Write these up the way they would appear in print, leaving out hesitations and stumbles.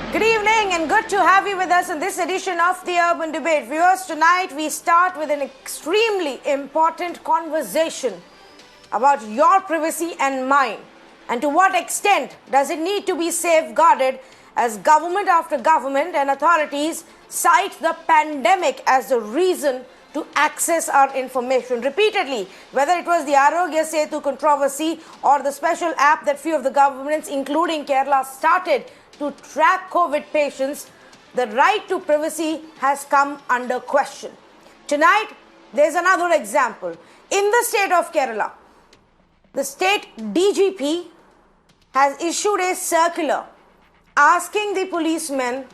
Good evening and good to have you with us in this edition of the Urban Debate. Viewers, tonight we start with an extremely important conversation about your privacy and mine, and to what extent does it need to be safeguarded as government after government and authorities cite the pandemic as the reason to access our information repeatedly, whether it was the Arogya Setu controversy or the special app that few of the governments, including Kerala, started to track COVID patients. The right to privacy has come under question. Tonight, there's another example. In the state of Kerala, the state DGP has issued a circular asking the policemen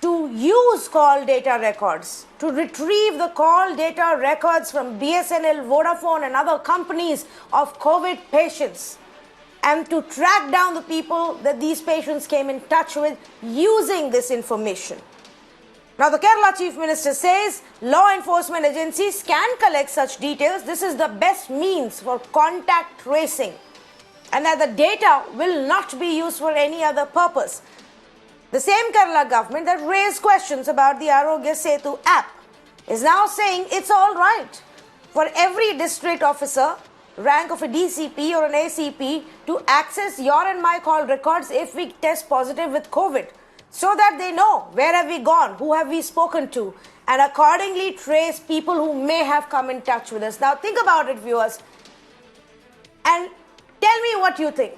to use call data records, to retrieve the call data records from BSNL, Vodafone and other companies of COVID patients, and to track down the people that these patients came in touch with using this information. Now, the Kerala Chief Minister says law enforcement agencies can collect such details. This is the best means for contact tracing, and that the data will not be used for any other purpose. The same Kerala government that raised questions about the Arogya Setu app is now saying it's all right for every district officer, rank of a DCP or an ACP, to access your and my call records if we test positive with COVID, so that they know where have we gone, who have we spoken to, and accordingly trace people who may have come in touch with us. Now think about it, viewers, and tell me what you think.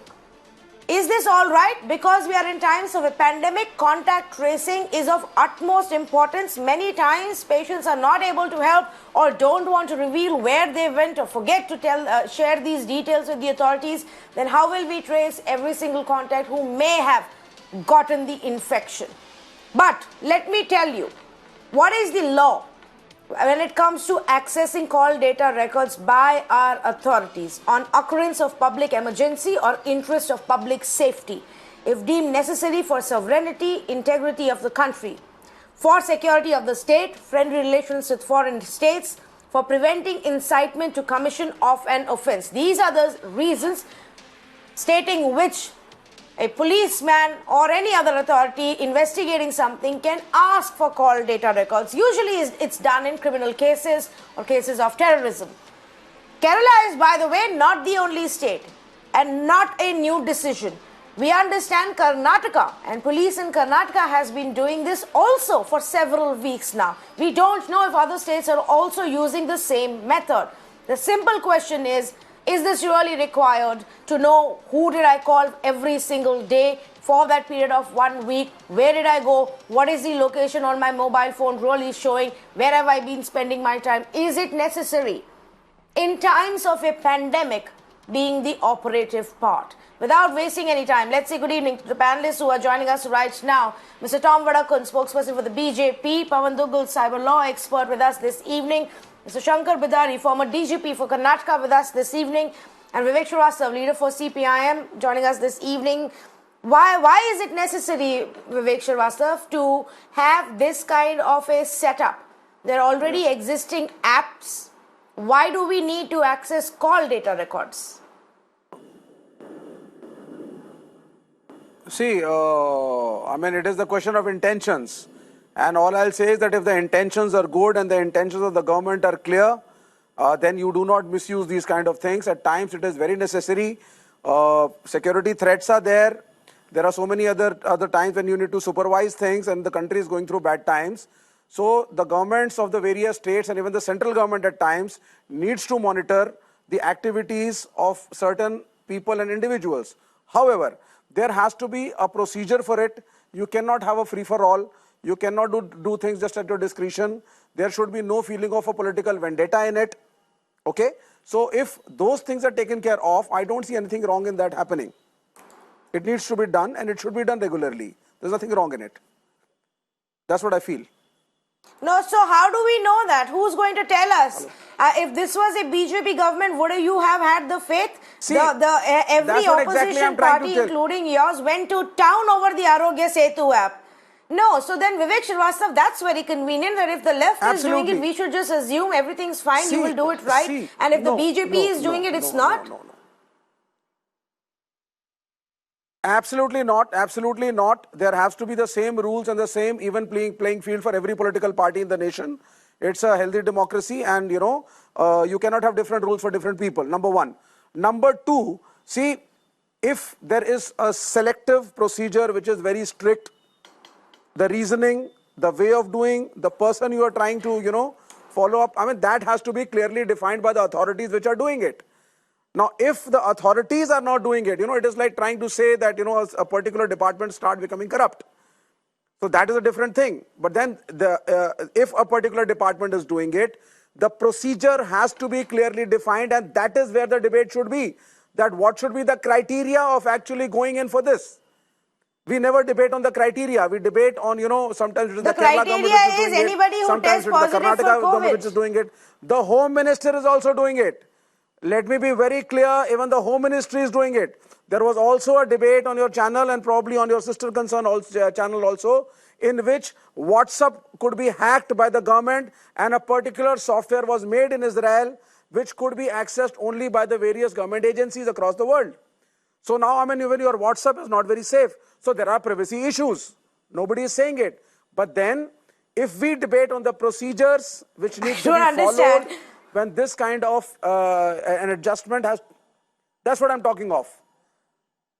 Is this all right? Because we are in times of a pandemic, contact tracing is of utmost importance. Many times patients are not able to help or don't want to reveal where they went or forget to share these details with the authorities. Then how will we trace every single contact who may have gotten the infection? But let me tell you, what is the law when it comes to accessing call data records by our authorities on occurrence of public emergency or interest of public safety, if deemed necessary for sovereignty, integrity of the country, for security of the state, friendly relations with foreign states, for preventing incitement to commission of an offense. These are the reasons stating which a policeman or any other authority investigating something can ask for call data records. Usually it's done in criminal cases or cases of terrorism. Kerala is, by the way, not the only state and not a new decision. We understand Karnataka and police in Karnataka has been doing this also for several weeks now. We don't know if other states are also using the same method. The simple question is this really required to know who did I call every single day for that period of 1 week? Where did I go? What is the location on my mobile phone really showing? Where have I been spending my time? Is it necessary in times of a pandemic being the operative part? Without wasting any time, let's say good evening to the panelists who are joining us right now. Mr. Tom Vadakun, spokesperson for the BJP, Pavan Duggal, cyber law expert with us this evening, Mr. Shankar Bidari, former DGP for Karnataka, with us this evening, and Vivek Srivastava, leader for CPIM, joining us this evening. Why is it necessary, Vivek Srivastava, to have this kind of a setup? There are already existing apps. Why do we need to access call data records? See, it is the question of intentions. And all I'll say is that if the intentions are good and the intentions of the government are clear, then you do not misuse these kind of things. At times it is very necessary. Security threats are there. There are so many other times when you need to supervise things and the country is going through bad times. So the governments of the various states and even the central government at times needs to monitor the activities of certain people and individuals. However, there has to be a procedure for it. You cannot have a free-for-all. You cannot do things just at your discretion. There should be no feeling of a political vendetta in it. Okay? So if those things are taken care of, I don't see anything wrong in that happening. It needs to be done and it should be done regularly. There's nothing wrong in it. That's what I feel. No, so how do we know that? Who's going to tell us? If this was a BJP government, would you have had the faith? See, every opposition party, including yours, went to town over the Arogya Setu app. No, so then Vivek Srivastava, that's very convenient that if the left is doing it, we should just assume everything's fine, you will do it right. And if the BJP is doing it, it's not. Absolutely not. Absolutely not. There has to be the same rules and the same even playing field for every political party in the nation. It's a healthy democracy, and you cannot have different rules for different people. Number one. Number two. See, if there is a selective procedure which is very strict, the reasoning, the way of doing, the person you are trying to follow up. I mean, that has to be clearly defined by the authorities which are doing it. Now, if the authorities are not doing it, it is like trying to say that, a particular department start becoming corrupt. So that is a different thing. But then if a particular department is doing it, the procedure has to be clearly defined, and that is where the debate should be. That what should be the criteria of actually going in for this? We never debate on the criteria. We debate on, sometimes it is the Kerala government which is doing anybody it. who Sometimes tests it is the positive for Karnataka government COVID. which is doing it. The Home Minister is also doing it. Let me be very clear, even the Home Ministry is doing it. There was also a debate on your channel and probably on your sister concern channel also, in which WhatsApp could be hacked by the government and a particular software was made in Israel which could be accessed only by the various government agencies across the world. So now, even your WhatsApp is not very safe. So there are privacy issues. Nobody is saying it. But then, if we debate on the procedures which need to be followed, when this kind of an adjustment has, that's what I'm talking of.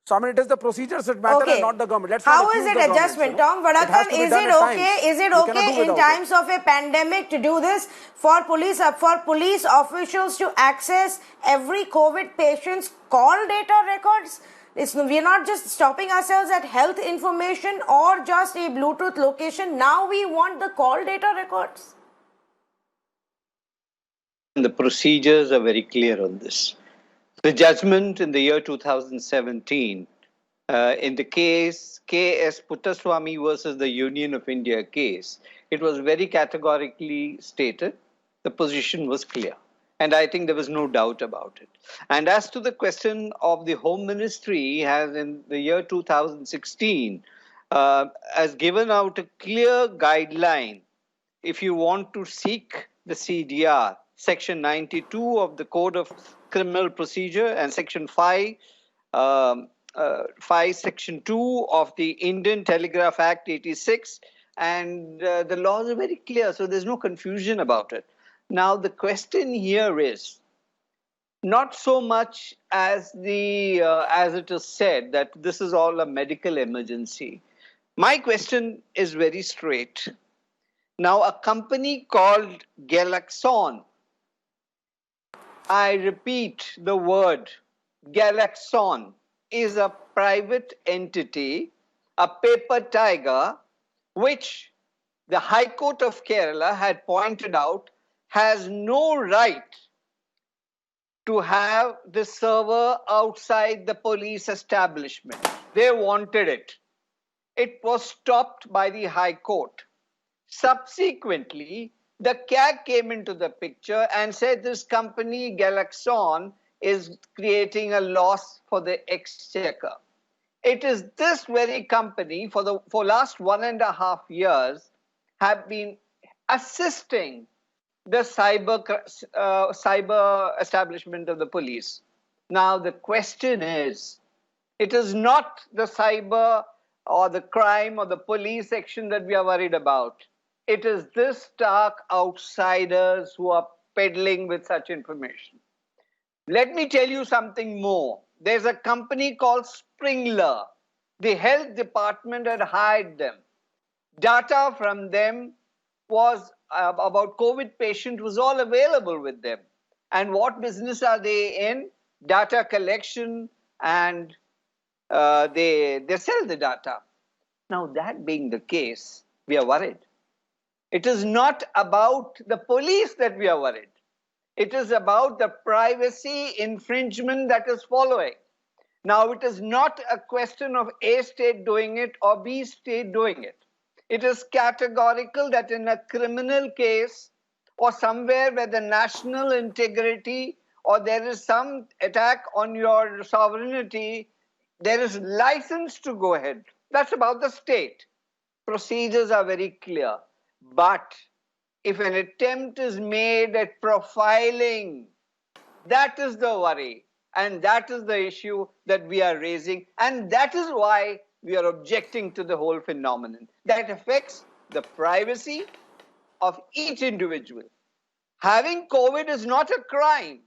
So, it is the procedures that matter and not the government. Let's How not is accuse it the adjustment? government, Tom Vadakan, is it okay? Is it okay in times of a pandemic to do this for police officials to access every COVID patient's call data records? We're not just stopping ourselves at health information or just a Bluetooth location. Now we want the call data records. The procedures are very clear on this. The judgment in the year 2017 in the case K.S. Puttaswamy versus the Union of India case, it was very categorically stated. The position was clear. And I think there was no doubt about it. And as to the question of the Home Ministry, has in the year 2016 has given out a clear guideline. If you want to seek the CDR, Section 92 of the Code of Criminal Procedure and Section 5, Section 2 of the Indian Telegraph Act 86, and the laws are very clear, so there's no confusion about it. Now, the question here is not so much as it is said that this is all a medical emergency. My question is very straight. Now, a company called Galaxon, I repeat the word, Galaxon, is a private entity, a paper tiger, which the High Court of Kerala had pointed out has no right to have the server outside the police establishment. They wanted it. It was stopped by the High Court. Subsequently, the CAG came into the picture and said this company, Galaxon, is creating a loss for the exchequer. It is this very company for last 1.5 years have been assisting the cyber establishment of the police. Now the question is, it is not the cyber or the crime or the police section that we are worried about. It is this stark outsiders who are peddling with such information. Let me tell you something more. There's a company called Springler. The health department had hired them. Data from them was about COVID patients was all available with them. And what business are they in? Data collection, and they sell the data. Now, that being the case, we are worried. It is not about the police that we are worried. It is about the privacy infringement that is following. Now, it is not a question of A state doing it or B state doing it. It is categorical that in a criminal case or somewhere where the national integrity or there is some attack on your sovereignty, there is license to go ahead. That's about the state. Procedures are very clear. But if an attempt is made at profiling, that is the worry. And that is the issue that we are raising. And that is why we are objecting to the whole phenomenon. That affects the privacy of each individual. Having COVID is not a crime.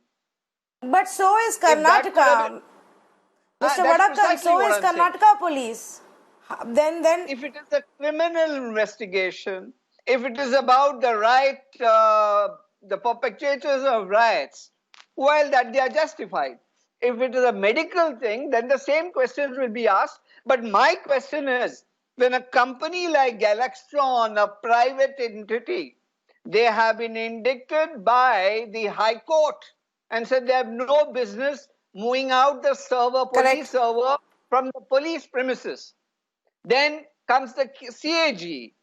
But so is If that could have Karnataka. been, Mr. that's Vadakkam, precisely so what is I'm saying. Karnataka police. Then If it is a criminal investigation, if it is about the right, the perpetrators of riots, well, that they are justified. If it is a medical thing, then the same questions will be asked. But my question is, when a company like Galaxtron, a private entity, they have been indicted by the High Court and said they have no business moving out the server, police correct. server, from the police premises. Then comes the CAG.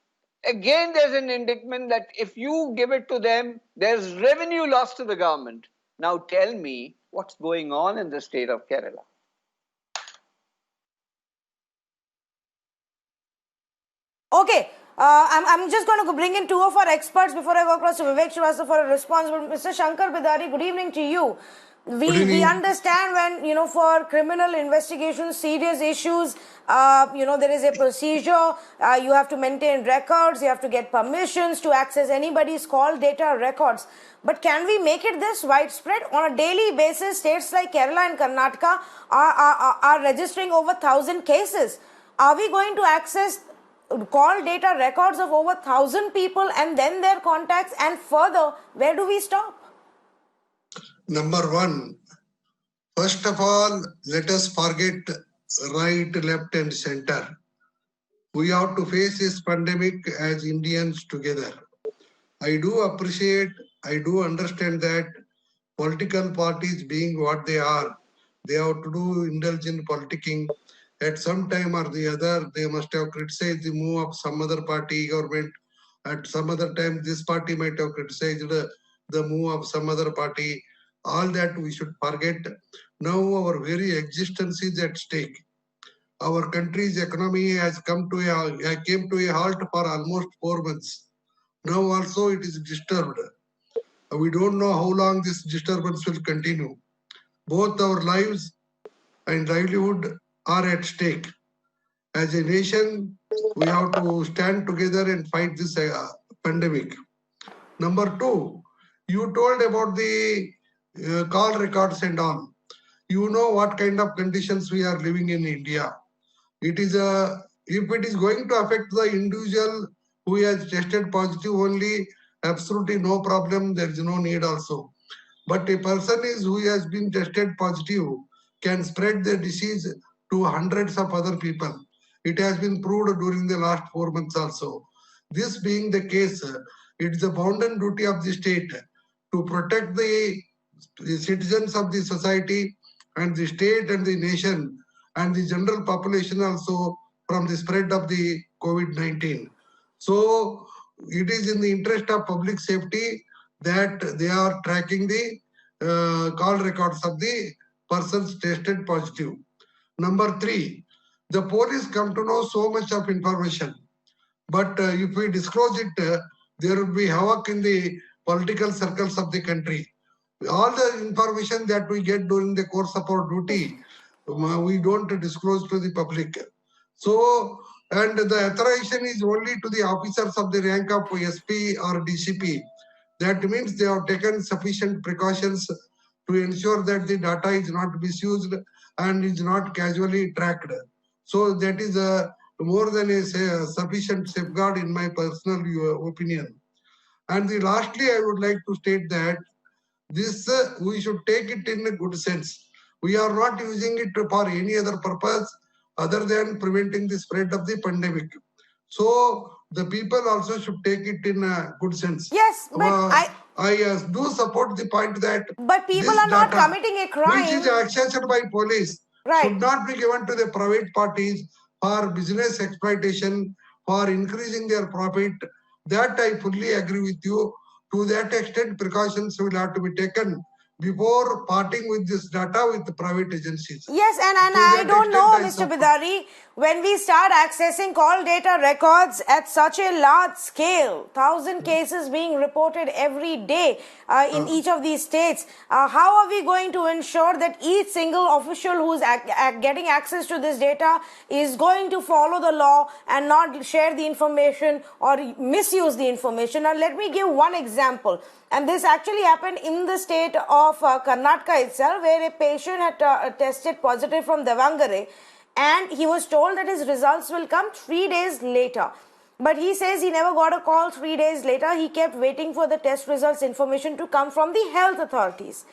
Again, there's an indictment that if you give it to them, there's revenue loss to the government. Now tell me what's going on in the state of Kerala. Okay, I'm just going to bring in two of our experts before I go across to Vivek Srivastava for a response. But Mr. Shankar Bidari, good evening to you. We understand when, for criminal investigations, serious issues, there is a procedure, you have to maintain records, you have to get permissions to access anybody's call data records. But can we make it this widespread? On a daily basis, states like Kerala and Karnataka are registering over 1,000 cases. Are we going to access call data records of over 1,000 people and then their contacts, and further, where do we stop? Number one, first of all, let us forget right, left and center. We have to face this pandemic as Indians together. I do appreciate, I do understand that political parties being what they are, they have to do indulgent politicking. At some time or the other, they must have criticized the move of some other party government. At some other time, this party might have criticized the move of some other party. All that we should forget. Now our very existence is at stake. Our country's economy has came to a halt for almost 4 months. Now also it is disturbed. We don't know how long this disturbance will continue. Both our lives and livelihood are at stake. As a nation, we have to stand together and fight this pandemic. Number two, you told about the call records and all. You know what kind of conditions we are living in India. It is if it is going to affect the individual who has tested positive only, absolutely no problem. There is no need also. But a person who has been tested positive can spread the disease to hundreds of other people. It has been proved during the last 4 months also. This being the case, it is the bounden duty of the state to protect the citizens of the society and the state and the nation and the general population also from the spread of the COVID-19. So it is in the interest of public safety that they are tracking the call records of the persons tested positive. Number three, the police come to know so much of information. But if we disclose it, there will be havoc in the political circles of the country. All the information that we get during the course of our duty, we don't disclose to the public. So, and the authorization is only to the officers of the rank of SP or DCP. That means they have taken sufficient precautions to ensure that the data is not misused and is not casually tracked. So that is more than a sufficient safeguard in my personal opinion. And lastly, I would like to state that this we should take it in a good sense. We are not using it for any other purpose other than preventing the spread of the pandemic. So the people also should take it in a good sense. Yes, but I do support the point that but people are not committing a crime, which is accessed by police, should not be given to the private parties for business exploitation, for increasing their profit. That I fully agree with you. To that extent, precautions will have to be taken before parting with this data with the private agencies. Yes, and To I that don't extent, know, I Mr. support. Bidari, when we start accessing call data records at such a large scale, 1,000 cases being reported every day in each of these states, how are we going to ensure that each single official who's getting access to this data is going to follow the law and not share the information or misuse the information? Now, let me give one example. And this actually happened in the state of Karnataka itself, where a patient had tested positive from Davangere, and he was told that his results will come 3 days later. But he says he never got a call 3 days later. He kept waiting for the test results information to come from the health authorities.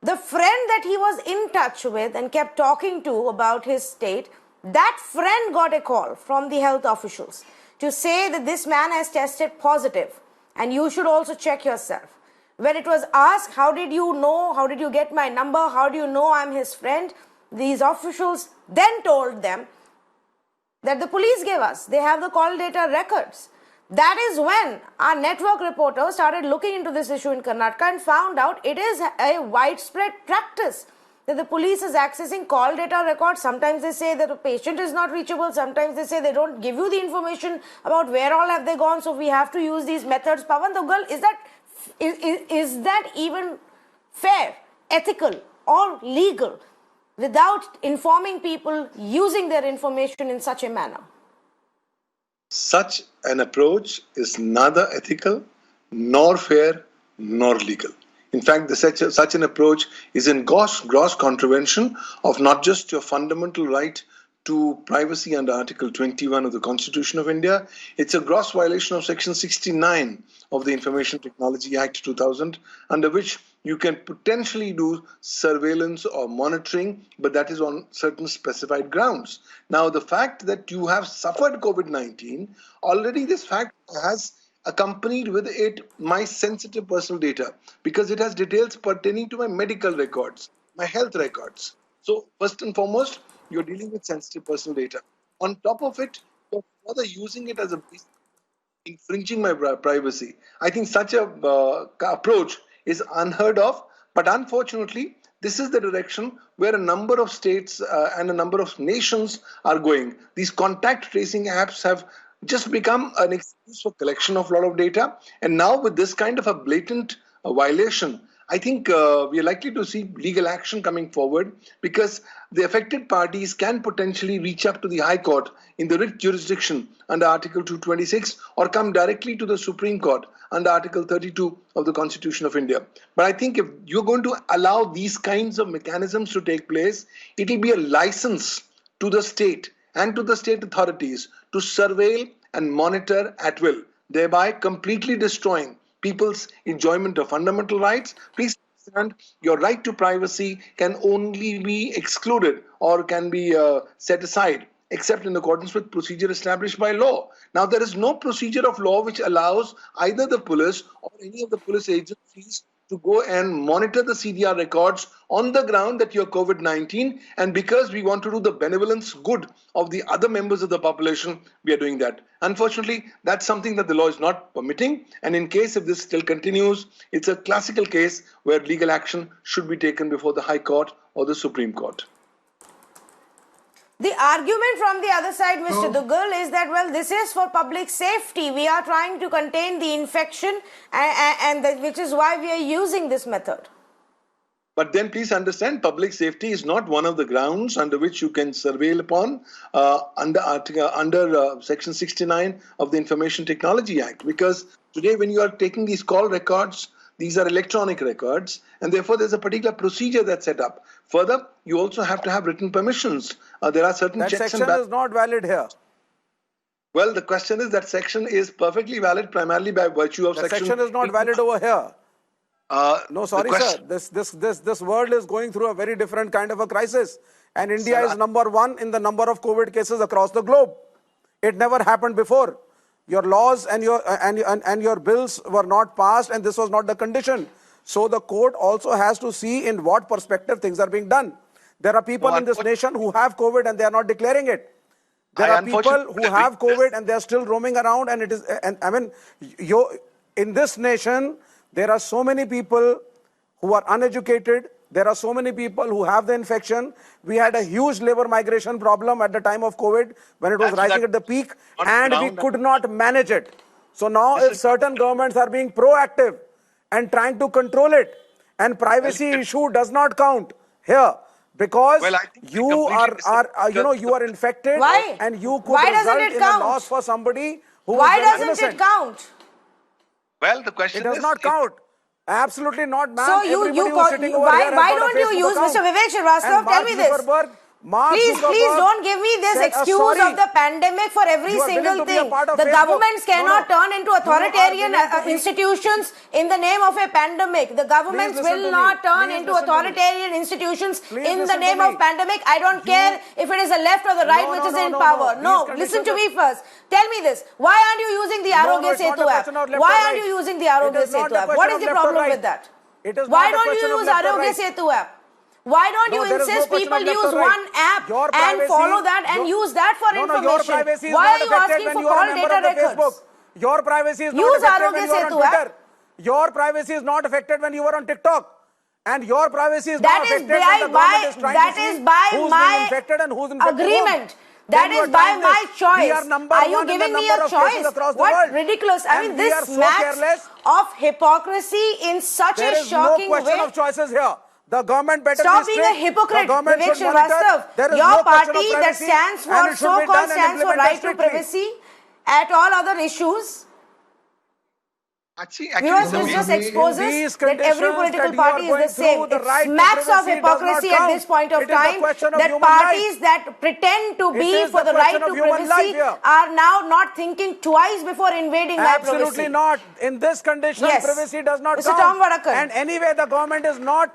The friend that he was in touch with and kept talking to about his state, that friend got a call from the health officials to say that this man has tested positive and you should also check yourself. When it was asked, how did you know, how did you get my number, how do you know I'm his friend, these officials then told them that the police gave us. They have the call data records. That is when our network reporter started looking into this issue in Karnataka and found out it is a widespread practice that the police is accessing call data records. Sometimes they say that the patient is not reachable. Sometimes they say they don't give you the information about where all have they gone. So we have to use these methods. Pavan Duggal, is that even fair, ethical or legal without informing people using their information in such a manner? Such an approach is neither ethical, nor fair, nor legal. In fact, such an approach is in gross contravention of not just your fundamental right to privacy under Article 21 of the Constitution of India, it's a gross violation of Section 69 of the Information Technology Act 2000, under which you can potentially do surveillance or monitoring, but that is on certain specified grounds. Now, the fact that you have suffered COVID-19, already this fact has accompanied with it my sensitive personal data, because it has details pertaining to my medical records, my health records. So first and foremost, you're dealing with sensitive personal data. On top of it, you're further using it as a basis infringing my privacy. I think such a approach is unheard of, but unfortunately, this is the direction where a number of states and a number of nations are going. These contact tracing apps have just become an excuse for collection of a lot of data. And now with this kind of a blatant violation, I think we are likely to see legal action coming forward, because the affected parties can potentially reach up to the High Court in the writ jurisdiction under Article 226 or come directly to the Supreme Court under Article 32 of the Constitution of India. But I think if you're going to allow these kinds of mechanisms to take place, it will be a license to the state and to the state authorities to surveil and monitor at will, thereby completely destroying people's enjoyment of fundamental rights. Please understand, your right to privacy can only be excluded or can be set aside except in accordance with procedure established by law. Now, there is no procedure of law which allows either the police or any of the police agencies to go and monitor the CDR records on the ground that you're COVID-19, and because we want to do the benevolence good of the other members of the population, we are doing that. Unfortunately, that's something that the law is not permitting, and in case if this still continues, it's a classical case where legal action should be taken before the High Court or the Supreme Court. The argument from the other side, Mr. Duggal, is that, well, this is for public safety. We are trying to contain the infection, which is why we are using this method. But then please understand, public safety is not one of the grounds under which you can surveil upon under Section 69 of the Information Technology Act. Because today when you are taking these call records, these are electronic records, and therefore there's a particular procedure that's set up. Further, you also have to have written permissions. There are certain that checks and section is not valid here. Well, the question is that section is perfectly valid primarily by virtue of section is not valid over here. No, sorry, sir. This world is going through a very different kind of a crisis, and India is number one in the number of COVID cases across the globe. It never happened before. Your laws and your bills were not passed, and this was not the condition. So the court also has to see in what perspective things are being done. There are people in this nation who have COVID and they are not declaring it. There are people who have COVID and they are still roaming around, and it is. And I mean, in this nation, there are so many people who are uneducated. There are so many people who have the infection. We had a huge labor migration problem at the time of COVID when it was rising at the peak, and we could not manage it. So now if certain governments are being proactive and trying to control it, and privacy issue does not count here, because you are infected. Why? And you could Why doesn't result it in count? a loss for somebody who Why is very doesn't innocent. it count? Well, the question It does not count. Absolutely not, ma'am. So Everybody who's sitting over here has why got a don't you Facebook use, account. Mr. Vivek Srivastava, And tell me this. Please don't give me this excuse of the pandemic for every single thing. The governments cannot turn into authoritarian institutions in the name of a pandemic. The governments will not turn into authoritarian institutions in the name of pandemic. I don't care if it is the left or the right which is in power. No, listen to me first. Tell me this. Why aren't you using the Arogya Setu app? Why aren't you using the Arogya Setu app? What is the problem with that? Why don't you use Arogya Setu app? Why don't you insist people use one app and follow that and use that for information? Why are you asking for call data records? Your privacy is not Use affected when Arogya you are on Setu app. Twitter. Your privacy is not affected when you are on TikTok. And your privacy is not affected when the government is trying to see who's being infected and who's infected. Agreement. That is by my choice. Are you giving me a choice? What ridiculous. I mean, this smacks of hypocrisy in such a shocking way. There is no question of choices here. The government better Stop be being a hypocrite, Vivek Srivastava. Your party that stands for so-called stands for right to privacy at all other issues. Viewers, this just exposes that every political party is the same. It smacks of hypocrisy at this point of time that parties that pretend to be for the right to privacy are now not thinking twice before invading my privacy. Absolutely not. In this condition, privacy does not Mr. Tom count. Vadakan. And anyway, the government is not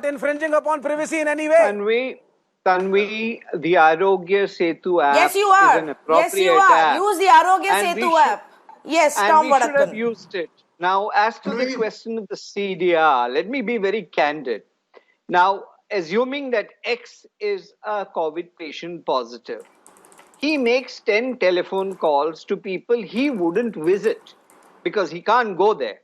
infringing upon privacy in any way. Tanvi, the Arogya Setu app yes, you are. is an appropriate yes, you are. app. Use the Arogya Setu app. Yes, Tom Vadakan. And we should have Vadakan. used it. Now, as to the question of the CDR, let me be very candid. Now, assuming that X is a COVID patient positive, he makes 10 telephone calls to people he wouldn't visit because he can't go there.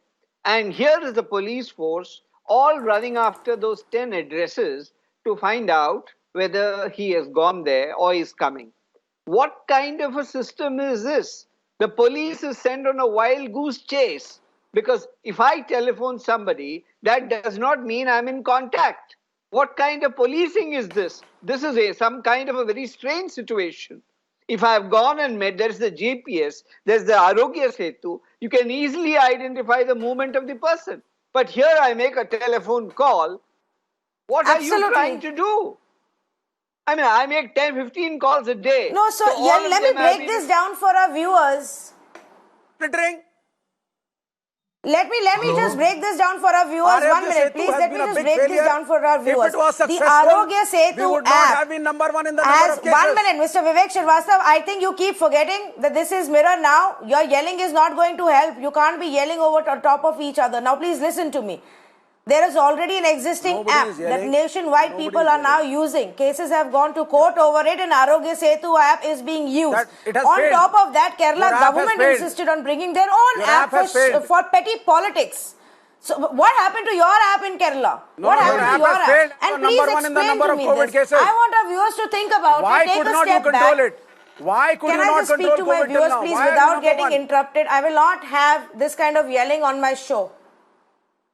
And here is the police force all running after those 10 addresses to find out whether he has gone there or is coming. What kind of a system is this? The police is sent on a wild goose chase. Because if I telephone somebody, that does not mean I'm in contact. What kind of policing is this? This is some kind of a very strange situation. If I've gone and met, there's the GPS, there's the Arogya Setu, you can easily identify the movement of the person. But here I make a telephone call. What are you trying to do? I mean, I make 10, 15 calls a day. No, so let me break this down for our viewers. Let me just break this down for our viewers. 1 minute, please. Let me just break this down for our viewers. The Arogya Setu app have been number one in the has, number of cases. 1 minute, Mr. Vivek Srivastava, I think you keep forgetting that this is mirror now. Your yelling is not going to help. You can't be yelling over top of each other. Now, please listen to me. There is already an existing app that nationwide people are now using. Cases have gone to court over it, and Arogya Setu app is being used. On top of that, Kerala government insisted on bringing their own app for petty politics. So what happened to your app in Kerala? What happened to your app? And please explain to me this. I want our viewers to think about it. Why could not you control it? Why could you not control COVID? Can I just speak to my viewers, please, without getting interrupted? I will not have this kind of yelling on my show.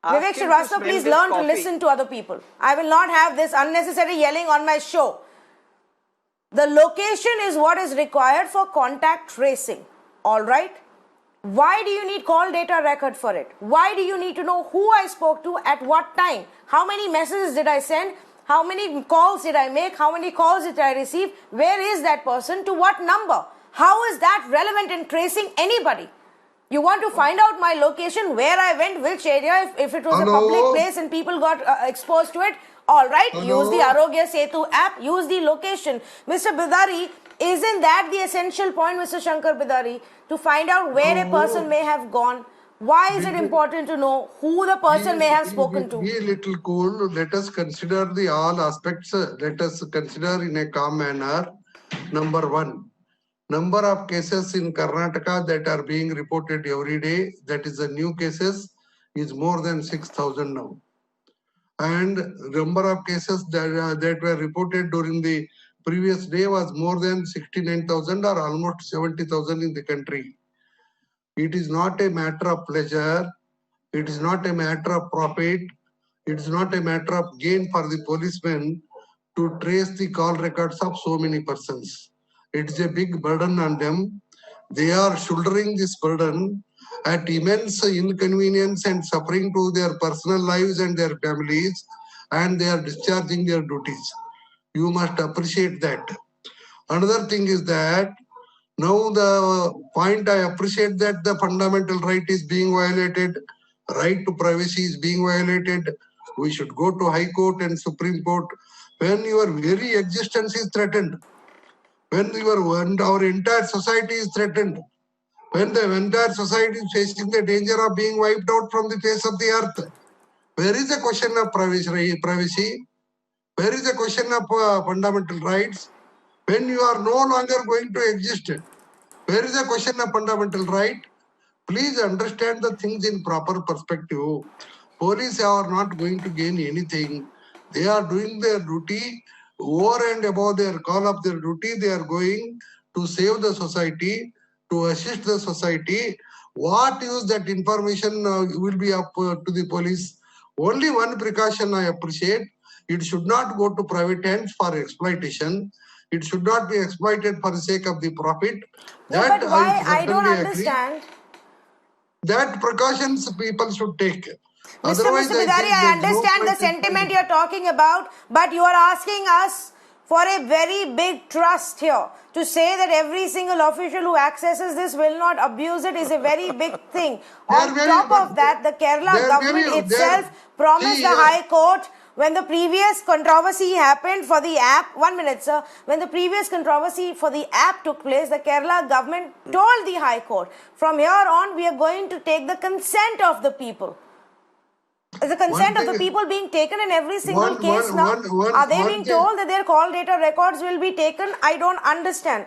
Vivek Srivastava, please learn to listen to other people. I will not have this unnecessary yelling on my show. The location is what is required for contact tracing. All right? Why do you need call data record for it? Why do you need to know who I spoke to at what time? How many messages did I send? How many calls did I make? How many calls did I receive? Where is that person? To what number? How is that relevant in tracing anybody? You want to find out my location, where I went, which area, if it was a public place and people got exposed to it, all right, use the Arogya Setu app, use the location. Mr. Bidari, isn't that the essential point, Mr. Shankar Bidari, to find out where a person may have gone? Why is it important to know who the person may have spoken to? Be a little cool. Let us consider the all aspects. Let us consider in a calm manner. Number one. Number of cases in Karnataka that are being reported every day, that is the new cases, is more than 6,000 now. and number of cases that were reported during the previous day was more than 69,000 or almost 70,000 in the country. It is not a matter of pleasure. It is not a matter of profit. It is not a matter of gain for the policemen to trace the call records of so many persons. It is a big burden on them. They are shouldering this burden at immense inconvenience and suffering to their personal lives and their families, and they are discharging their duties. You must appreciate that. Another thing is that now the point I appreciate that the fundamental right is being violated, right to privacy is being violated. We should go to High Court and Supreme Court when your very existence is threatened, when our entire society is threatened, when the entire society is facing the danger of being wiped out from the face of the earth. Where is the question of privacy? Where is the question of fundamental rights? When you are no longer going to exist, where is the question of fundamental right? Please understand the things in proper perspective. Police are not going to gain anything. They are doing their duty over and above their call of their duty. They are going to save the society, to assist the society. What use that information will be up to the police? Only one precaution I appreciate. It should not go to private hands for exploitation. It should not be exploited for the sake of the profit. No, That but why? I don't certainly agree. understand. That precautions people should take. Mr. Otherwise, Bidari, I understand the sentiment you're talking about, but you are asking us for a very big trust here. To say that every single official who accesses this will not abuse it is a very big thing. On top of that, the Kerala government itself promised the High Court when the previous controversy happened for the app. 1 minute, sir. When the previous controversy for the app took place, the Kerala government told the High Court, from here on, we are going to take the consent of the people. Is the consent of the people being taken in every single case now? Are they being told that their call data records will be taken? I don't understand.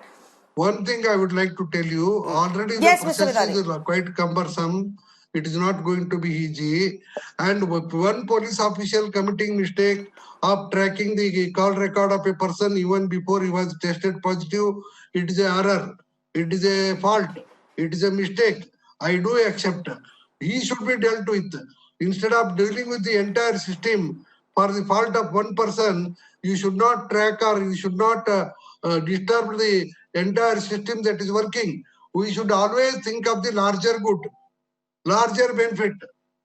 One thing I would like to tell you, already the process is quite cumbersome. It is not going to be easy. And one police official committing mistake of tracking the call record of a person even before he was tested positive, it is an error. It is a fault. It is a mistake. I do accept. He should be dealt with. Instead of dealing with the entire system for the fault of one person, you should not track or you should not disturb the entire system that is working. We should always think of the larger good, larger benefit,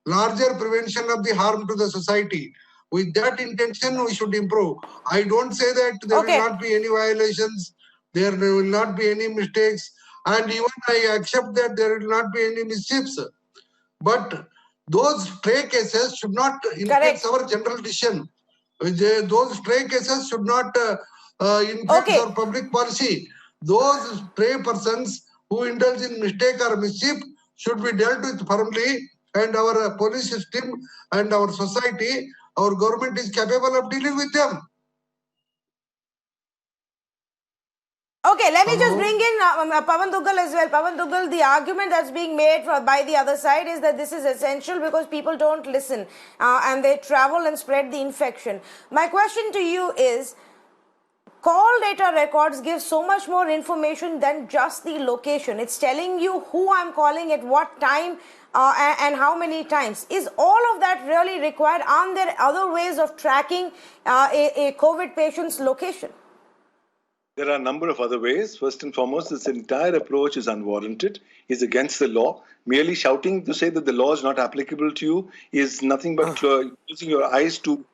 larger prevention of the harm to the society. With that intention, we should improve. I don't say that there will not be any violations, there will not be any mistakes, and even I accept that there will not be any mischiefs. But those stray cases should not influence our general decision. Those stray cases should not influence our public policy. Those stray persons who indulge in mistake or mischief should be dealt with firmly, and our police system and our society, our government is capable of dealing with them. Okay, let me just bring in Pavan Duggal as well. Pavan Duggal, the argument that's being made by the other side is that this is essential because people don't listen and they travel and spread the infection. My question to you is, call data records give so much more information than just the location. It's telling you who I'm calling at what time and how many times. Is all of that really required? Aren't there other ways of tracking a COVID patient's location? There are a number of other ways. First and foremost, this entire approach is unwarranted, is against the law. Merely shouting to say that the law is not applicable to you is nothing but closing your eyes to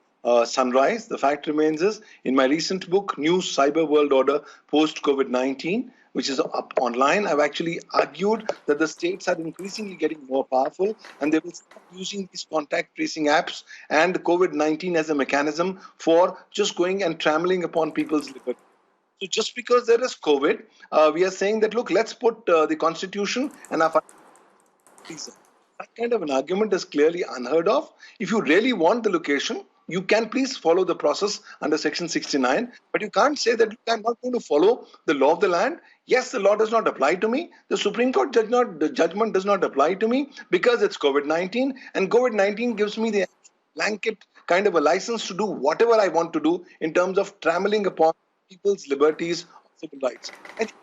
sunrise. The fact remains is, in my recent book, New Cyber World Order Post-COVID-19, which is up online, I've actually argued that the states are increasingly getting more powerful and they will start using these contact tracing apps and COVID-19 as a mechanism for just going and trammeling upon people's liberty. So just because there is COVID, we are saying that, look, let's put the Constitution and our... That kind of an argument is clearly unheard of. If you really want the location, you can please follow the process under Section 69, but you can't say that I'm not going to follow the law of the land. Yes, the law does not apply to me. The Supreme Court judgment does not apply to me because it's COVID-19, and COVID-19 gives me the blanket kind of a license to do whatever I want to do in terms of trammeling upon people's liberties, civil rights. I think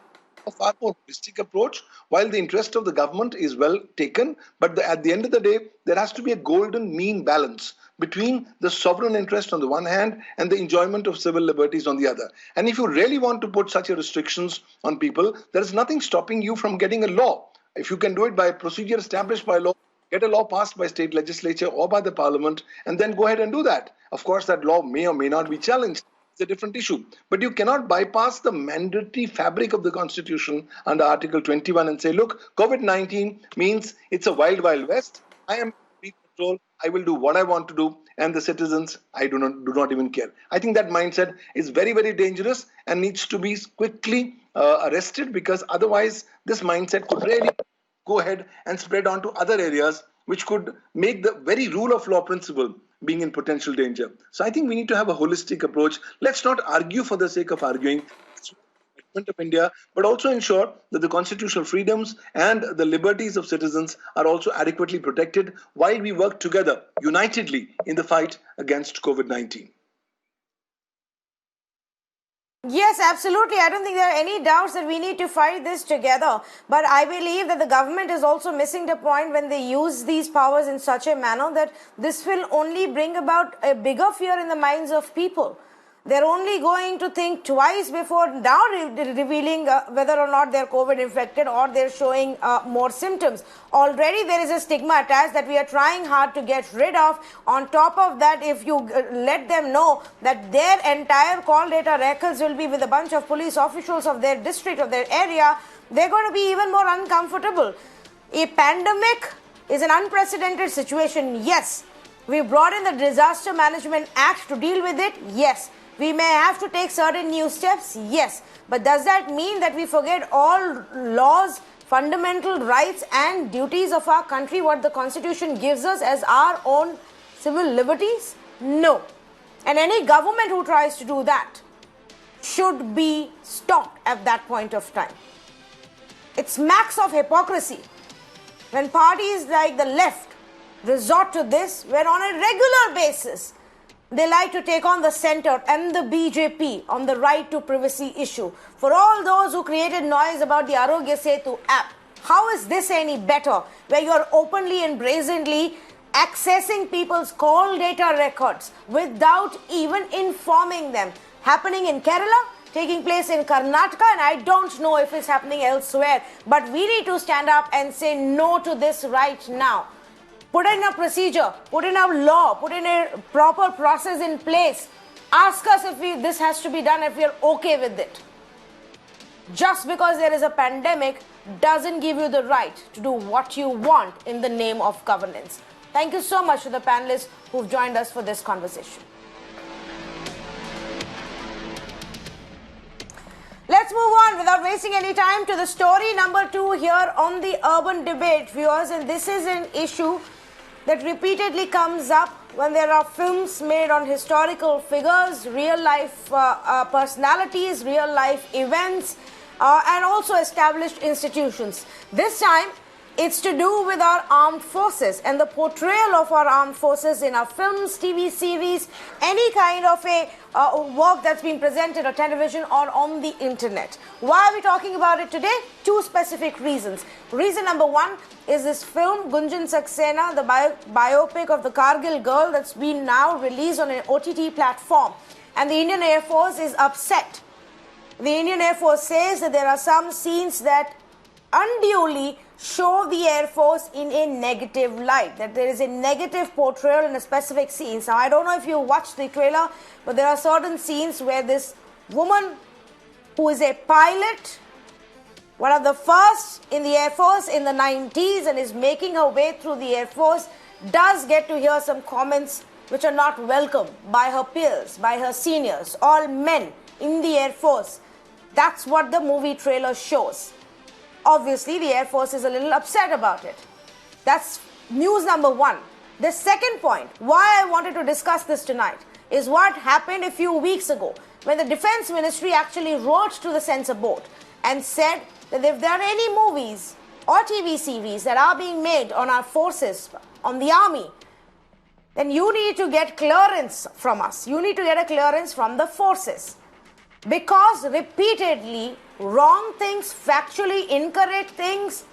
a far more holistic approach, while the interest of the government is well taken, but at the end of the day, there has to be a golden mean balance between the sovereign interest on the one hand and the enjoyment of civil liberties on the other. And if you really want to put such restrictions on people, there is nothing stopping you from getting a law. If you can do it by a procedure established by law, get a law passed by state legislature or by the parliament, and then go ahead and do that. Of course, that law may or may not be challenged. It's a different issue. But you cannot bypass the mandatory fabric of the Constitution under Article 21 and say, look, COVID-19 means it's a wild, wild west. I am in complete control. I will do what I want to do. And the citizens, I do not even care. I think that mindset is very, very dangerous and needs to be quickly arrested, because otherwise this mindset could really go ahead and spread on to other areas, which could make the very rule of law principle being in potential danger. So I think we need to have a holistic approach. Let's not argue for the sake of arguing of India, but also ensure that the constitutional freedoms and the liberties of citizens are also adequately protected while we work together unitedly in the fight against COVID-19. Yes, absolutely. I don't think there are any doubts that we need to fight this together. But I believe that the government is also missing the point when they use these powers in such a manner that this will only bring about a bigger fear in the minds of people. They're only going to think twice before now revealing whether or not they're COVID infected or they're showing more symptoms. Already there is a stigma attached that we are trying hard to get rid of. On top of that, if you let them know that their entire call data records will be with a bunch of police officials of their district, of their area, they're going to be even more uncomfortable. A pandemic is an unprecedented situation, yes. We brought in the Disaster Management Act to deal with it, yes. We may have to take certain new steps, yes. But does that mean that we forget all laws, fundamental rights and duties of our country, what the Constitution gives us as our own civil liberties? No. And any government who tries to do that should be stopped at that point of time. It smacks of hypocrisy when parties like the left resort to this, when on a regular basis they like to take on the centre and the BJP on the right to privacy issue. For all those who created noise about the Arogya Setu app, how is this any better, where you are openly and brazenly accessing people's call data records without even informing them? Happening in Kerala, taking place in Karnataka, and I don't know if it's happening elsewhere. But we need to stand up and say no to this right now. Put in a procedure, put in a law, put in a proper process in place. Ask us if this has to be done, if we're okay with it. Just because there is a pandemic doesn't give you the right to do what you want in the name of governance. Thank you so much to the panelists who've joined us for this conversation. Let's move on without wasting any time to the story number 2 here on the Urban Debate, viewers. And this is an issue that repeatedly comes up when there are films made on historical figures, real life personalities, real life events, and also established institutions. This time, it's to do with our armed forces and the portrayal of our armed forces in our films, TV series, any kind of a work that's been presented on television or on the internet. Why are we talking about it today? 2 specific reasons. Reason number 1 is this film, Gunjan Saxena, the biopic of the Kargil girl that's been now released on an OTT platform. And the Indian Air Force is upset. The Indian Air Force says that there are some scenes that unduly show the Air Force in a negative light, that there is a negative portrayal in a specific scene. Now, I don't know if you watched the trailer, but there are certain scenes where this woman who is a pilot, one of the first in the Air Force in the 90s and is making her way through the Air Force, does get to hear some comments which are not welcome by her peers, by her seniors, all men in the Air Force. That's what the movie trailer shows. Obviously, the Air Force is a little upset about it. That's news number 1. The second point, why I wanted to discuss this tonight, is what happened a few weeks ago when the Defense Ministry actually wrote to the censor board and said that if there are any movies or TV series that are being made on our forces, on the army, then you need to get clearance from us. You need to get a clearance from the forces. Because repeatedly, wrong things, factually incorrect things,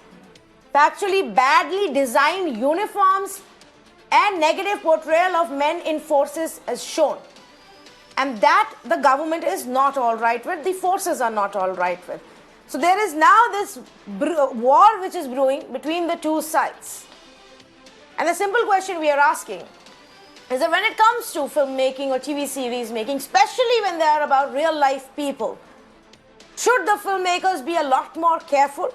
factually badly designed uniforms, and negative portrayal of men in forces is shown. And that the government is not all right with, the forces are not all right with. So there is now this war which is brewing between the two sides. And the simple question we are asking is that when it comes to filmmaking or TV series making, especially when they are about real life people, should the filmmakers be a lot more careful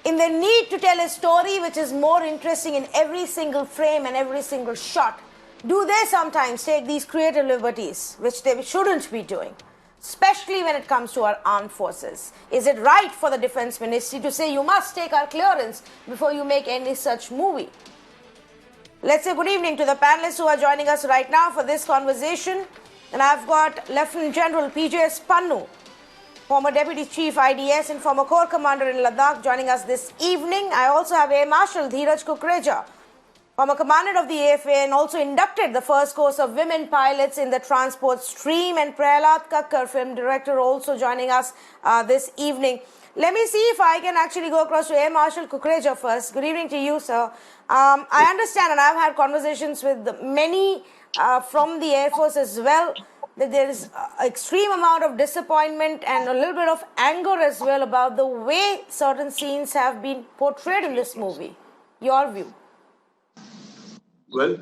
in their need to tell a story which is more interesting in every single frame and every single shot? Do they sometimes take these creative liberties which they shouldn't be doing, especially when it comes to our armed forces? Is it right for the Defense Ministry to say you must take our clearance before you make any such movie? Let's say good evening to the panelists who are joining us right now for this conversation. And I've got Lieutenant General PJS Pannu, former Deputy Chief IDS and former Corps Commander in Ladakh, joining us this evening. I also have Air Marshal Dheeraj Kukreja, former Commandant of the AFA and also inducted the first course of women pilots in the transport stream, and Prahlad Kakkar, Film Director, also joining us this evening. Let me see if I can actually go across to Air Marshal Kukreja first. Good evening to you, sir. I understand, and I've had conversations with many from the Air Force as well, that there is extreme amount of disappointment and a little bit of anger as well about the way certain scenes have been portrayed in this movie. Your view? Well,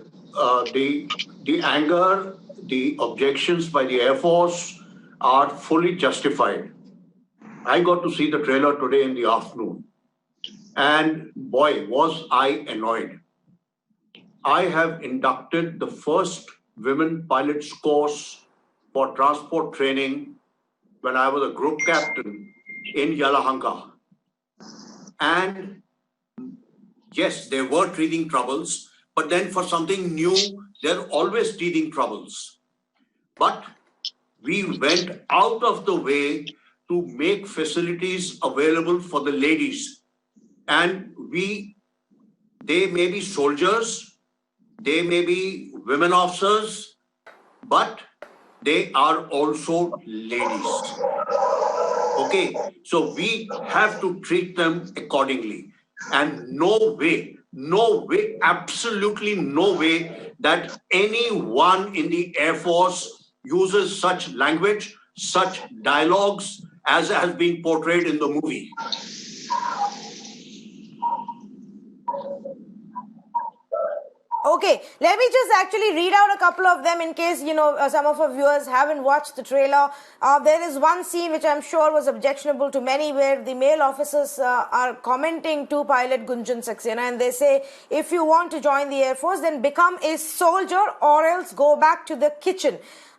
the anger, the objections by the Air Force are fully justified. I got to see the trailer today in the afternoon, and boy, was I annoyed. I have inducted the first women pilots course for transport training when I was a group captain in Yelahanka. And yes, there were teething troubles, but then for something new, there are always teething troubles. But we went out of the way to make facilities available for the ladies. And they may be soldiers, they may be women officers, but they are also ladies. Okay, so we have to treat them accordingly. And no way, absolutely no way that anyone in the Air Force uses such language, such dialogues as has been portrayed in the movie. Okay, let me just actually read out a couple of them in case, some of our viewers haven't watched the trailer. There is one scene which I'm sure was objectionable to many, where the male officers are commenting to pilot Gunjan Saxena, and they say, if you want to join the Air Force, then become a soldier or else go back to the kitchen.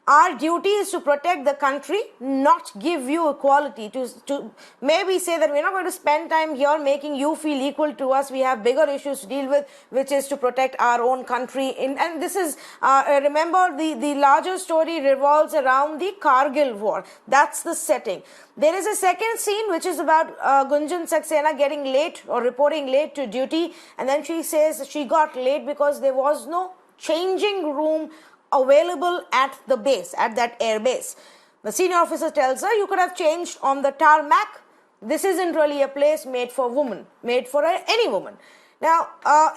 Our duty is to protect the country, not give you equality. To maybe say that we're not going to spend time here making you feel equal to us. We have bigger issues to deal with, which is to protect our own country. And this is, remember, the larger story revolves around the Kargil war. That's the setting. There is a second scene which is about Gunjan Saxena getting late or reporting late to duty. And then she says she got late because there was no changing room available at the base, at that air base. The senior officer tells her, you could have changed on the tarmac. This isn't really a place made for women, made for any woman. Now,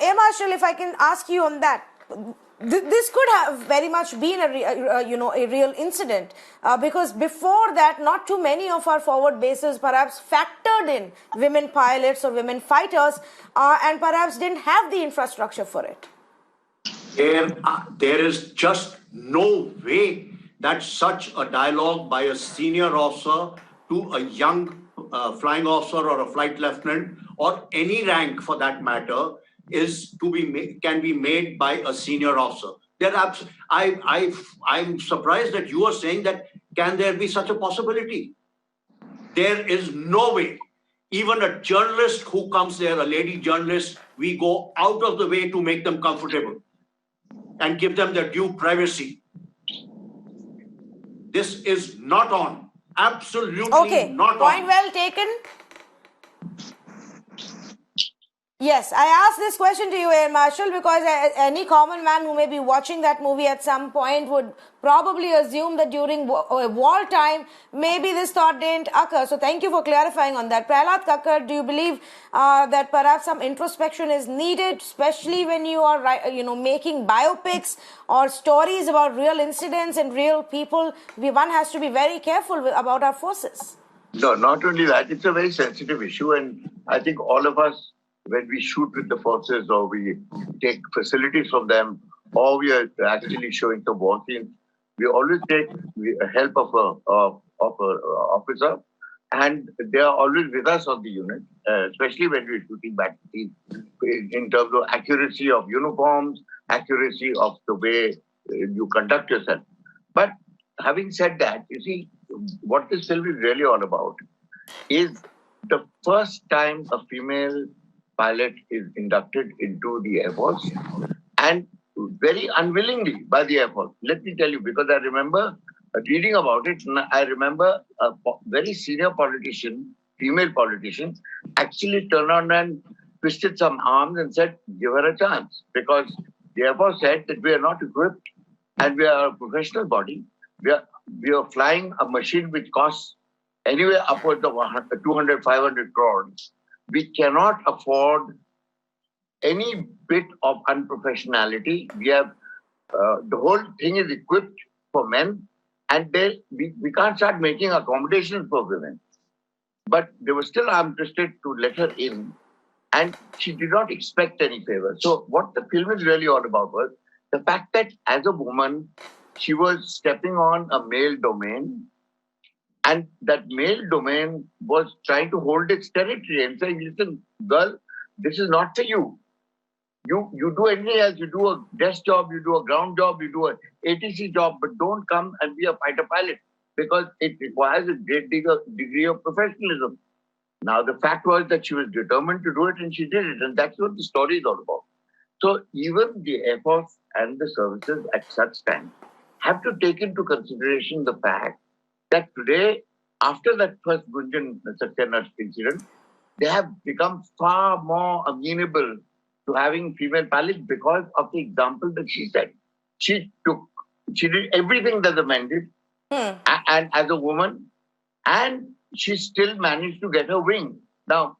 Air Marshal, if I can ask you on that, this could have very much been a real incident, because before that, not too many of our forward bases perhaps factored in women pilots or women fighters, and perhaps didn't have the infrastructure for it. There is just no way that such a dialogue by a senior officer to a young flying officer or a flight lieutenant or any rank for that matter can be made by a senior officer. I'm surprised that you are saying that can there be such a possibility? There is no way. Even a journalist who comes there, a lady journalist, we go out of the way to make them comfortable and give them their due privacy. This is not on. Absolutely not on. Point well taken. Yes, I asked this question to you, Air Marshal, because any common man who may be watching that movie at some point would probably assume that during wartime, maybe this thought didn't occur. So thank you for clarifying on that. Prahlad Kakkar, do you believe that perhaps some introspection is needed, especially when you are, making biopics or stories about real incidents and real people? One has to be very careful about our forces. No, not only that, it's a very sensitive issue. And I think all of us, when we shoot with the forces or we take facilities from them, or we are actually showing the war scenes, we always take help of a officer, and they are always with us on the unit, especially when we're shooting back in terms of accuracy of uniforms, accuracy of the way you conduct yourself. But having said that, you see, what this film is really all about is the first time a female pilot is inducted into the Air Force, and very unwillingly by the Air Force. Let me tell you, because I remember reading about it, I remember a very senior politician, female politician, actually turned on and twisted some arms and said, give her a chance. Because the Air Force said that we are not equipped and we are a professional body. We are flying a machine which costs anywhere upwards of 200, 500 crores. We cannot afford any bit of unprofessionality. We have the whole thing is equipped for men, and we can't start making accommodations for women. But they were still interested to let her in, and she did not expect any favor. So what the film is really all about was the fact that as a woman, she was stepping on a male domain, and that male domain was trying to hold its territory and saying, listen, girl, this is not for you. You do anything else. You do a desk job, you do a ground job, you do a ATC job, but don't come and be a fighter pilot because it requires a great degree of professionalism. Now, the fact was that she was determined to do it and she did it. And that's what the story is all about. So even the Air Force and the services at such time have to take into consideration the fact that today, after that first Gunjan saxena incident, they have become far more amenable to having female pilots because of the example that she set. She did everything that the men did, and as a woman, and she still managed to get her wing. Now,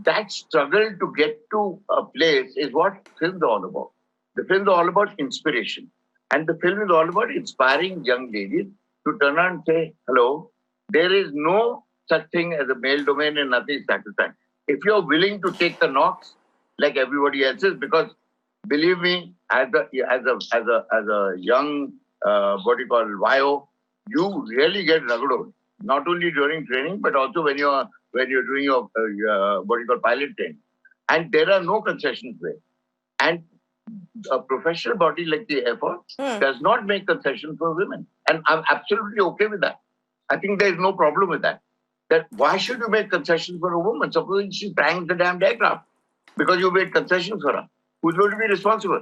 that struggle to get to a place is what films are all about. The films are all about inspiration. And the film is all about inspiring young ladies to turn around and say, hello, there is no such thing as a male domain and nothing is satisfying. If you're willing to take the knocks like everybody else is, because believe me, as a young, YO, you really get rugged, not only during training, but also when you're doing your pilot training. And there are no concessions there. And a professional body like the Air Force does not make concessions for women. And I'm absolutely okay with that. I think there is no problem with that. That why should you make concessions for a woman? Suppose she pranks the damned aircraft because you made concessions for her. Who's going to be responsible?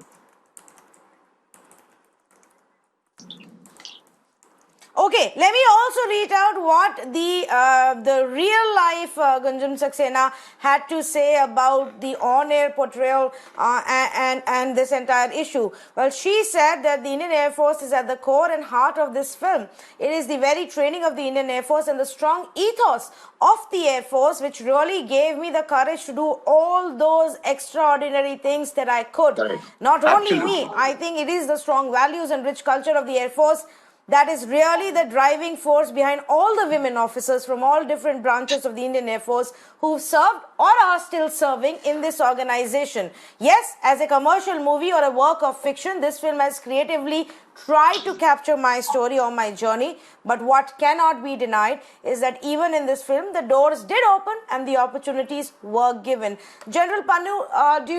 Okay, let me also read out what the real life Gunjan Saxena had to say about the on-air portrayal and this entire issue. Well, she said that the Indian Air Force is at the core and heart of this film. It is the very training of the Indian Air Force and the strong ethos of the Air Force which really gave me the courage to do all those extraordinary things that I could. Right. Not Absolutely. only me, I think it is the strong values and rich culture of the Air Force that is really the driving force behind all the women officers from all different branches of the Indian Air Force who served or are still serving in this organization. Yes, as a commercial movie or a work of fiction, this film has creatively tried to capture my story or my journey, but what cannot be denied is that even in this film, the doors did open and the opportunities were given. General Pannu, do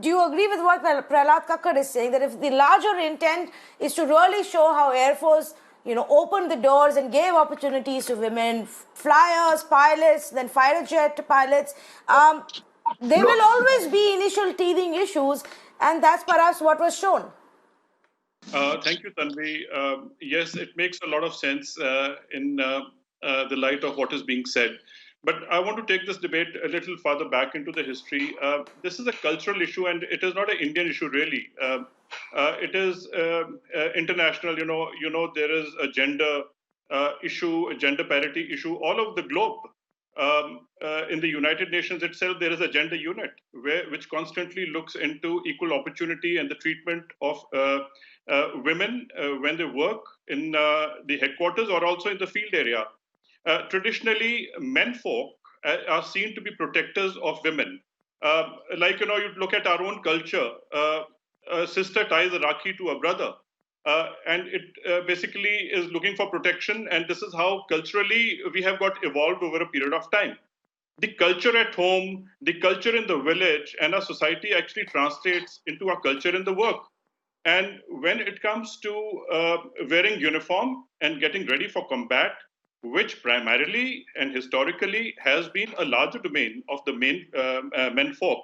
you agree with what Prahlad Kakkar is saying, that if the larger intent is to really show how Air Force opened the doors and gave opportunities to women, flyers, pilots, then fighter jet pilots, there will always be initial teething issues, and that's perhaps what was shown. Thank you, Tanvi. Yes, it makes a lot of sense in the light of what is being said. But I want to take this debate a little farther back into the history. This is a cultural issue, and it is not an Indian issue really. It is international. There is a gender issue, a gender parity issue all over the globe. In the United Nations itself, there is a gender unit which constantly looks into equal opportunity and the treatment of women when they work in the headquarters or also in the field area. Traditionally, men folk are seen to be protectors of women. You look at our own culture, a sister ties a rakhi to a brother. And it basically is looking for protection. And this is how culturally we have got evolved over a period of time. The culture at home, the culture in the village, and our society actually translates into our culture in the work. And when it comes to wearing uniform and getting ready for combat, which primarily and historically has been a larger domain of the men folk,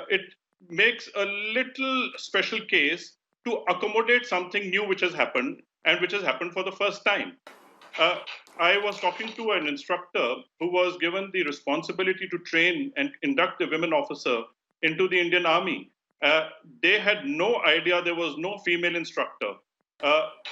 it makes a little special case to accommodate something new which has happened and which has happened for the first time. I was talking to an instructor who was given the responsibility to train and induct the women officer into the Indian Army. They had no idea there was no female instructor.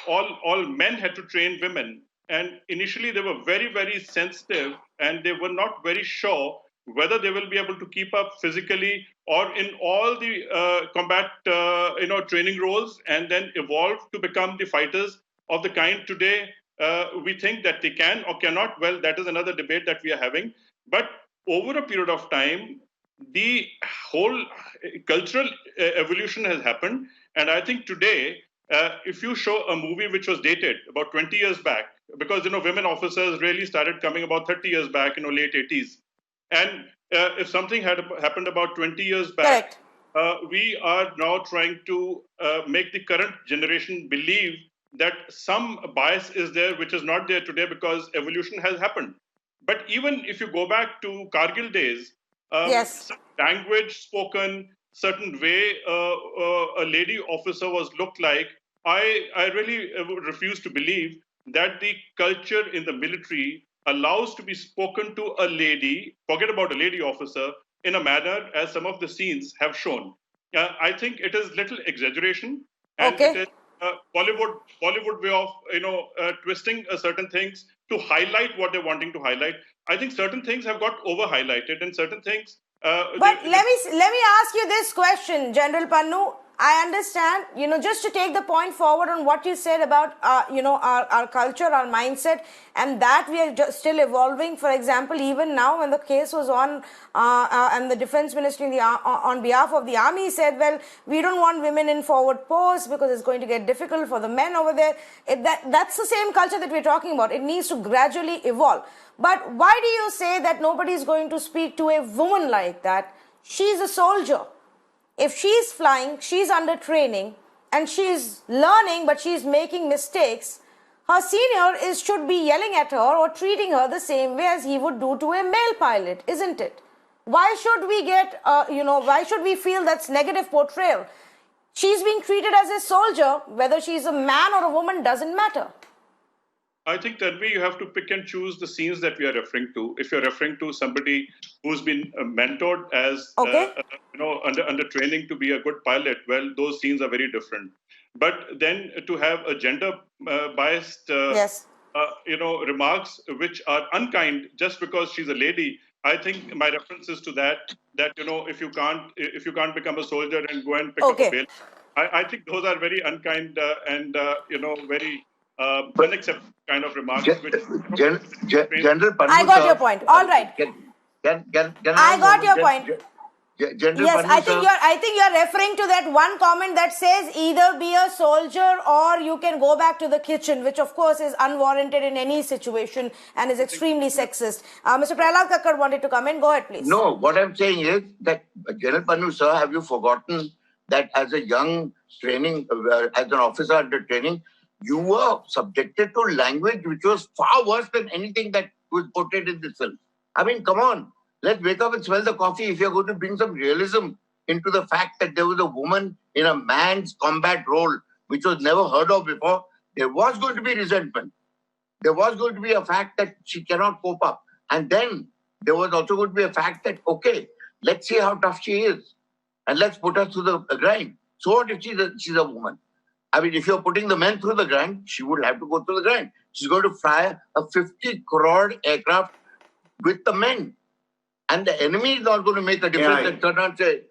All men had to train women. And initially they were very, very sensitive and they were not very sure whether they will be able to keep up physically or in all the combat training roles and then evolve to become the fighters of the kind today we think that they can or cannot. Well, that is another debate that we are having. But over a period of time, the whole cultural evolution has happened. And I think today, if you show a movie which was dated about 20 years back, because women officers really started coming about 30 years back, late 80s. And if something had happened about 20 years back, we are now trying to make the current generation believe that some bias is there which is not there today because evolution has happened. But even if you go back to Kargil days, language spoken, certain way a lady officer was looked like, I really refuse to believe that the culture in the military allows to be spoken to a lady, forget about a lady officer, in a manner as some of the scenes have shown. I think it is little exaggeration, and it is Bollywood way of twisting certain things to highlight what they're wanting to highlight. I think certain things have got over highlighted, and certain things. But let me ask you this question, General Pannu. I understand, just to take the point forward on what you said about, our culture, our mindset, and that we are still evolving. For example, even now when the case was on, and the defense ministry on behalf of the army said, well, we don't want women in forward posts because it's going to get difficult for the men over there. That's the same culture that we're talking about. It needs to gradually evolve. But why do you say that nobody is going to speak to a woman like that? She's a soldier. If she's flying, she's under training, and she's learning, but she's making mistakes, her senior should be yelling at her or treating her the same way as he would do to a male pilot, isn't it? Why should we why should we feel that's negative portrayal? She's being treated as a soldier, whether she's a man or a woman doesn't matter. I think, Tanvi, you have to pick and choose the scenes that we are referring to. If you're referring to somebody who's been mentored as, under training to be a good pilot, well, those scenes are very different. But then to have a gender biased, remarks which are unkind just because she's a lady, I think my reference is to that if you can't become a soldier and go and pick up a bail, I think those are very unkind and very unacceptable kind of remarks. General Pannu, I got your point. All right. I got your point. Yes, I think you're referring to that one comment that says either be a soldier or you can go back to the kitchen, which of course is unwarranted in any situation and is extremely sexist. Mr. Prahlad Kakkad wanted to come in. Go ahead, please. No, what I'm saying is that, General Pannu, sir, have you forgotten that as a young training, as an officer under training, you were subjected to language which was far worse than anything that was portrayed in this film. I mean, come on. Let's wake up and smell the coffee if you're going to bring some realism into the fact that there was a woman in a man's combat role, which was never heard of before. There was going to be resentment. There was going to be a fact that she cannot cope up. And then there was also going to be a fact that, okay, let's see how tough she is. And let's put her through the grind. So what if she's a woman? I mean, if you're putting the men through the grind, she would have to go through the grind. She's going to fly a 50 crore aircraft with the men. And the enemy is not going to make a difference and turn and say,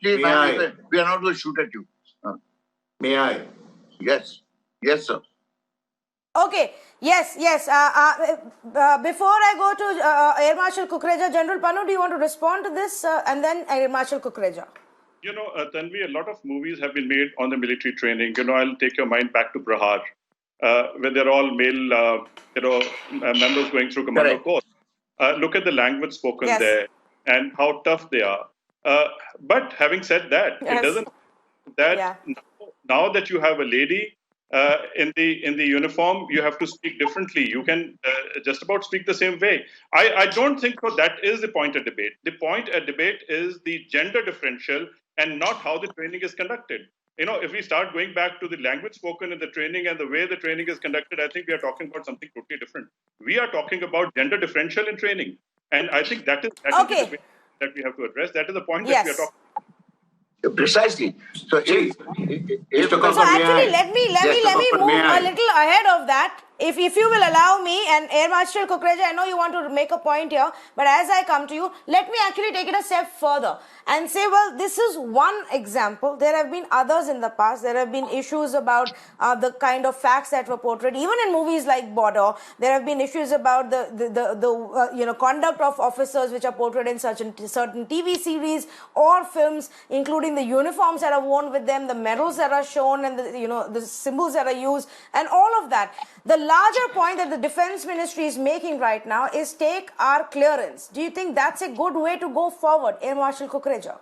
please, man, we are not going to shoot at you. May I? Yes. Yes, sir. Okay. Yes. Before I go to Air Marshal Kukreja, General Pannu, do you want to respond to this? And then Air Marshal Kukreja. Tanvi, a lot of movies have been made on the military training. I'll take your mind back to Prahar, where they're all male, members going through commando course. Look at the language spoken there and how tough they are. But having said that, it doesn't that now that you have a lady in the uniform, you have to speak differently. You can just about speak the same way. I don't think that is the point of debate. The point at debate is the gender differential and not how the training is conducted. If we start going back to the language spoken in the training and the way the training is conducted, I think we are talking about something totally different. We are talking about gender differential in training. And I think that is the debate that we have to address. That is the point that we are talking about. Precisely. So, actually, let me move a little ahead of that. If you will allow me, and Air Marshal Kukreja, I know you want to make a point here, but as I come to you, let me actually take it a step further and say, well, this is one example. There have been others in the past. There have been issues about the kind of facts that were portrayed, even in movies like Border. There have been issues about the conduct of officers which are portrayed in certain TV series or films, including the uniforms that are worn with them, the medals that are shown, and the symbols that are used, and all of that. The larger point that the Defense Ministry is making right now is take our clearance. Do you think that's a good way to go forward, Air Marshal Kukreja?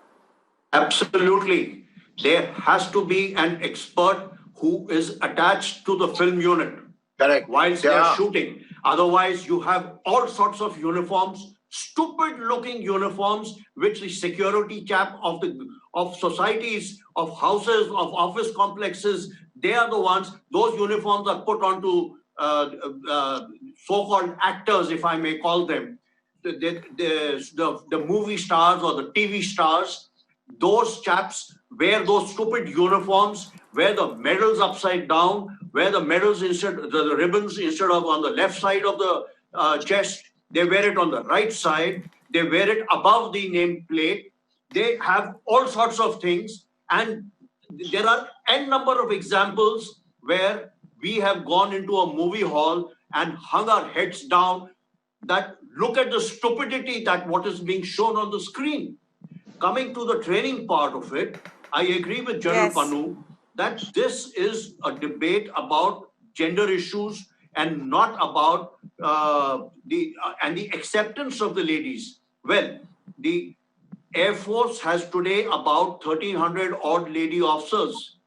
Absolutely. There has to be an expert who is attached to the film unit. Correct. Whilst they are shooting. Otherwise, you have all sorts of uniforms, stupid-looking uniforms, which the security chap of societies, of houses, of office complexes, they are the ones. Those uniforms are put onto so-called actors, if I may call them, the movie stars or the TV stars. Those chaps wear those stupid uniforms, wear the medals upside down, wear the medals the ribbons instead of on the left side of the chest. They wear it on the right side. They wear it above the nameplate. They have all sorts of things. And there are n number of examples where we have gone into a movie hall and hung our heads down that look at the stupidity that what is being shown on the screen. Coming to the training part of it, I agree with General Pannu that this is a debate about gender issues and not about the acceptance of the ladies. Well, the Air Force has today about 1,300 odd lady officers.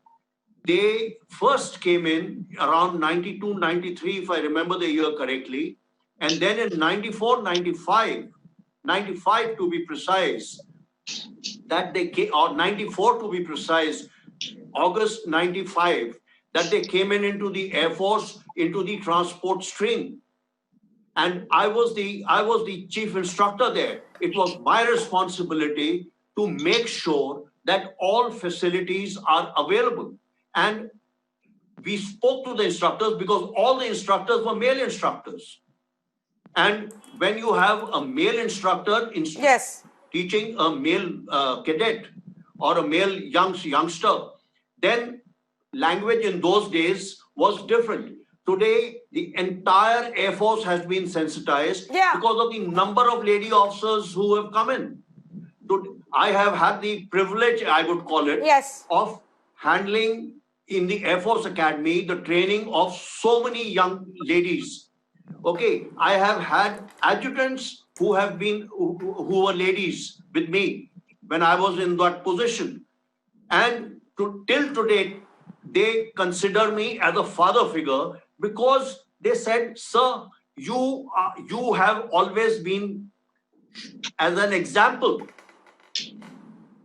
They first came in around 92, 93, if I remember the year correctly. And then in 94, 95 to be precise, that they came, or 94 to be precise, August 95, that they came into the Air Force, into the transport stream. And I was the chief instructor there. It was my responsibility to make sure that all facilities are available. And we spoke to the instructors because all the instructors were male instructors. And when you have a male instructor teaching a male cadet or a male youngster, then language in those days was different. Today, the entire Air Force has been sensitized because of the number of lady officers who have come in. I have had the privilege, I would call it, of handling in the Air Force Academy the training of so many young ladies. Okay, I have had adjutants who were ladies with me when I was in that position. And till today, they consider me as a father figure because they said, sir, you have always been as an example.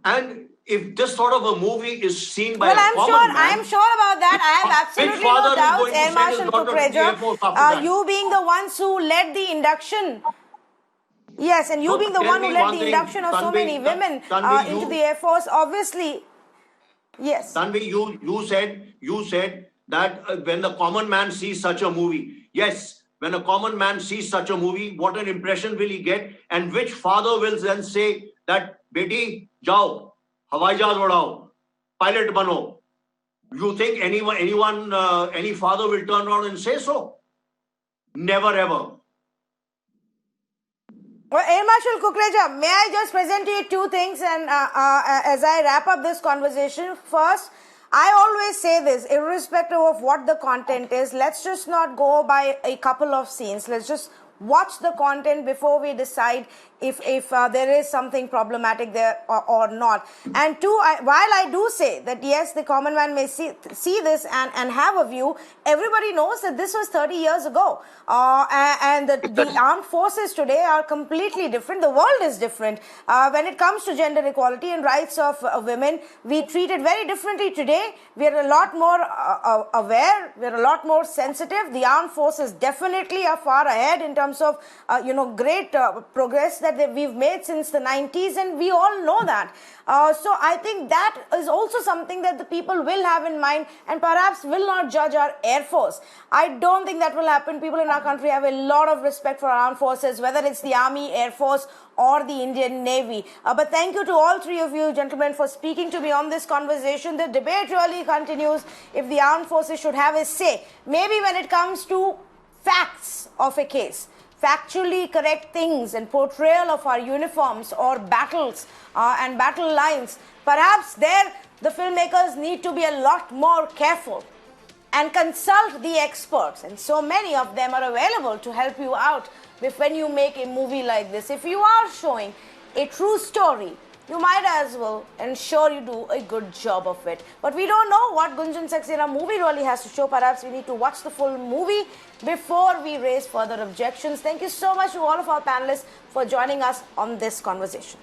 And if this sort of a movie is seen by a common man, I'm sure about that. I have absolutely no doubts, Air Marshal Kukreja. You being the ones who led the induction Yes, and you So being the tell one who me led one the thing, induction of so many women into the Air Force, obviously, yes. Tanvi, you said that when the common man sees such a movie, yes, when a common man sees such a movie, what an impression will he get? And which father will then say that, "Beti, jao, Hawai jahaz udao, pilot bano"? You think any father will turn around and say so? Never ever. Well, Air Marshal Kukreja, may I just present to you two things and as I wrap up this conversation. First, I always say this, irrespective of what the content is, let's just not go by a couple of scenes. Let's just watch the content before we decide if there is something problematic there or not. And two, while I do say that yes, the common man may see this and have a view, everybody knows that this was 30 years ago. And the armed forces today are completely different. The world is different. When it comes to gender equality and rights of women, we treat it very differently today. We are a lot more aware. We are a lot more sensitive. The armed forces definitely are far ahead in terms of, great progress that we've made since the 90s, and we all know that. So I think that is also something that the people will have in mind and perhaps will not judge our Air Force. I don't think that will happen. People in our country have a lot of respect for our armed forces, whether it's the Army, Air Force, or the Indian Navy. But thank you to all three of you, gentlemen, for speaking to me on this conversation. The debate really continues if the armed forces should have a say. Maybe when it comes to facts of a case, factually correct things and portrayal of our uniforms or battles and battle lines, perhaps there the filmmakers need to be a lot more careful and consult the experts, and so many of them are available to help you out when you make a movie like this. If you are showing a true story, you might as well ensure you do a good job of it. But we don't know what Gunjan Saxena movie really has to show. Perhaps we need to watch the full movie before we raise further objections. Thank you so much to all of our panelists for joining us on this conversation.